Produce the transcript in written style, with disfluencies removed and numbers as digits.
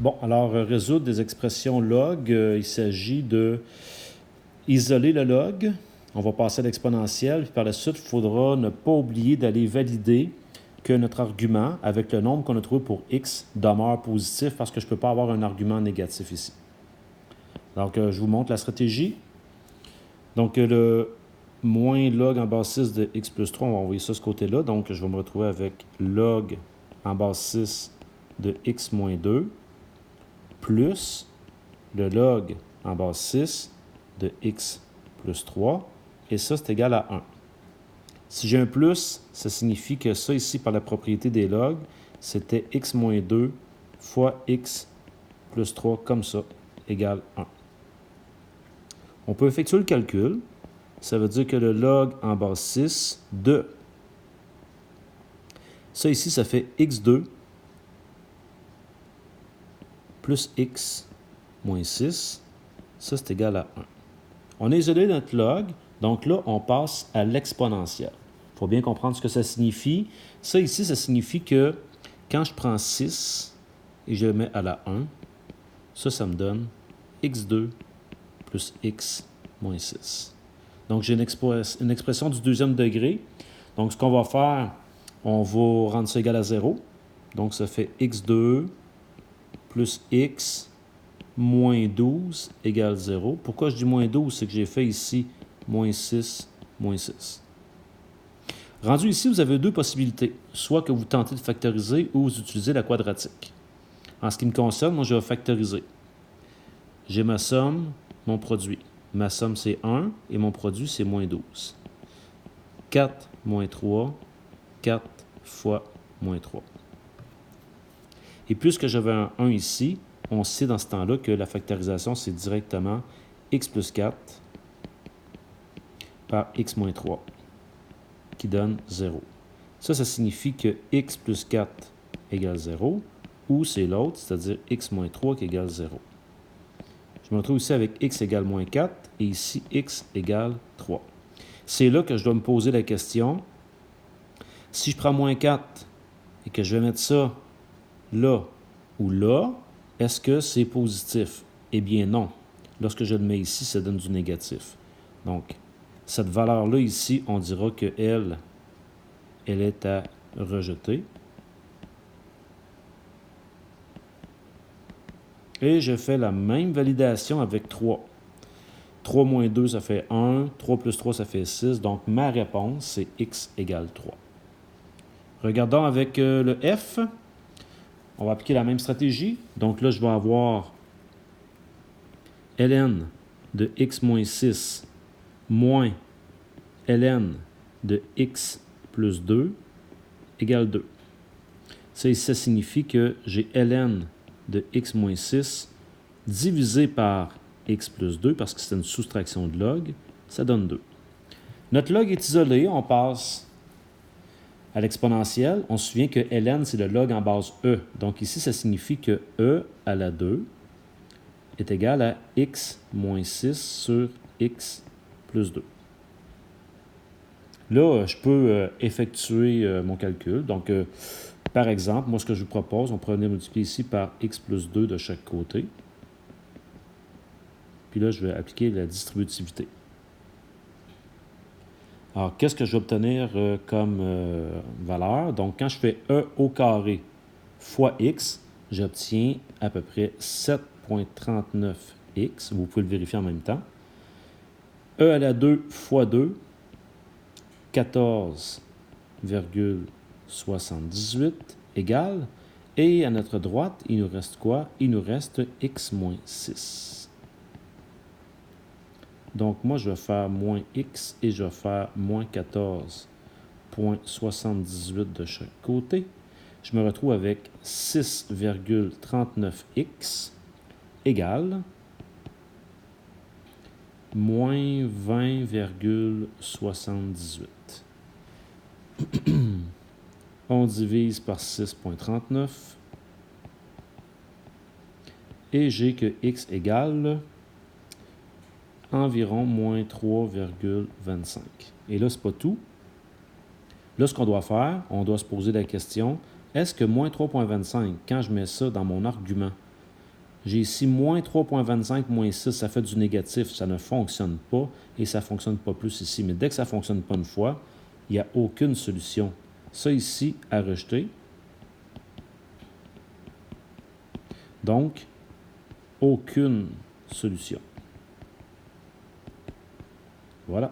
Bon, alors résoudre des expressions log, il s'agit de isoler le log. On va passer à l'exponentielle, puis par la suite, il faudra ne pas oublier d'aller valider que notre argument, avec le nombre qu'on a trouvé pour x, demeure positif parce que je ne peux pas avoir un argument négatif ici. Donc, je vous montre la stratégie. Donc, le moins log en base 6 de x plus 3, on va envoyer ça de ce côté-là. Donc, je vais me retrouver avec log en base 6 de x moins 2 plus le log en base 6 de x plus 3. Et ça, c'est égal à 1. Si j'ai un plus, ça signifie que ça ici, par la propriété des logs, c'était x moins 2 fois x plus 3, comme ça, égale 1. On peut effectuer le calcul. Ça veut dire que le log en base 6 de... Ça ici, ça fait x2 plus x moins 6. Ça, c'est égal à 1. On a isolé notre log, donc là, on passe à l'exponentielle. Il faut bien comprendre ce que ça signifie. Ça ici, ça signifie que quand je prends 6 et je le mets à la 1, ça me donne x2 plus x moins 6. Donc, j'ai une expression du deuxième degré. Donc, ce qu'on va faire, on va rendre ça égal à 0. Donc, ça fait x2 plus x moins 12 égale 0. Pourquoi je dis moins 12? C'est que j'ai fait ici moins 6, moins 6. Rendu ici, vous avez deux possibilités. Soit que vous tentez de factoriser ou vous utilisez la quadratique. En ce qui me concerne, moi, je vais factoriser. J'ai ma somme, mon produit. Ma somme, c'est 1 et mon produit, c'est moins 12. 4 moins 3, 4 fois moins 3. Et puisque j'avais un 1 ici, on sait dans ce temps-là que la factorisation, c'est directement x plus 4 par x moins 3, qui donne 0. Ça signifie que x plus 4 égale 0, ou c'est l'autre, c'est-à-dire x moins 3 qui égale 0. Je me retrouve ici avec x égale moins 4, et ici x égale 3. C'est là que je dois me poser la question, si je prends moins 4 et que je vais mettre ça là ou là, est-ce que c'est positif? Eh bien non. Lorsque je le mets ici, ça donne du négatif. Donc, cette valeur-là ici, on dira qu'elle est à rejeter. Et je fais la même validation avec 3. 3 moins 2, ça fait 1. 3 plus 3, ça fait 6. Donc, ma réponse, c'est x égale 3. Regardons avec le f. On va appliquer la même stratégie. Donc là, je vais avoir ln de x moins 6 moins ln de x plus 2 égale 2. Ça ici, ça signifie que j'ai ln de x moins 6 divisé par x plus 2, parce que c'est une soustraction de log, ça donne 2. Notre log est isolé, on passe à l'exponentielle. On se souvient que ln, c'est le log en base e. Donc ici, ça signifie que e à la 2 est égal à x moins 6 sur x plus 2. Là, je peux effectuer mon calcul. Donc, par exemple, moi, ce que je vous propose, on pourrait venir multiplier ici par x plus 2 de chaque côté. Puis là, je vais appliquer la distributivité. Alors, qu'est-ce que je vais obtenir comme valeur? Donc, quand je fais e au carré fois x, j'obtiens à peu près 7,39x. Vous pouvez le vérifier en même temps. E à la 2 fois 2, 14,78 égale. Et à notre droite, il nous reste quoi? Il nous reste x moins 6. Donc, moi, je vais faire moins x et je vais faire moins 14,78 de chaque côté. Je me retrouve avec 6,39x égale moins 20,78. On divise par 6,39 et j'ai que x égale environ moins 3,25. Et là, ce n'est pas tout. Là, ce qu'on doit faire, on doit se poser la question, est-ce que moins 3,25, quand je mets ça dans mon argument, J'ai ici moins 3,25, moins 6, ça fait du négatif, ça ne fonctionne pas et ça ne fonctionne pas plus ici. Mais dès que ça ne fonctionne pas une fois, il n'y a aucune solution. Ça ici, à rejeter. Donc, aucune solution. Voilà.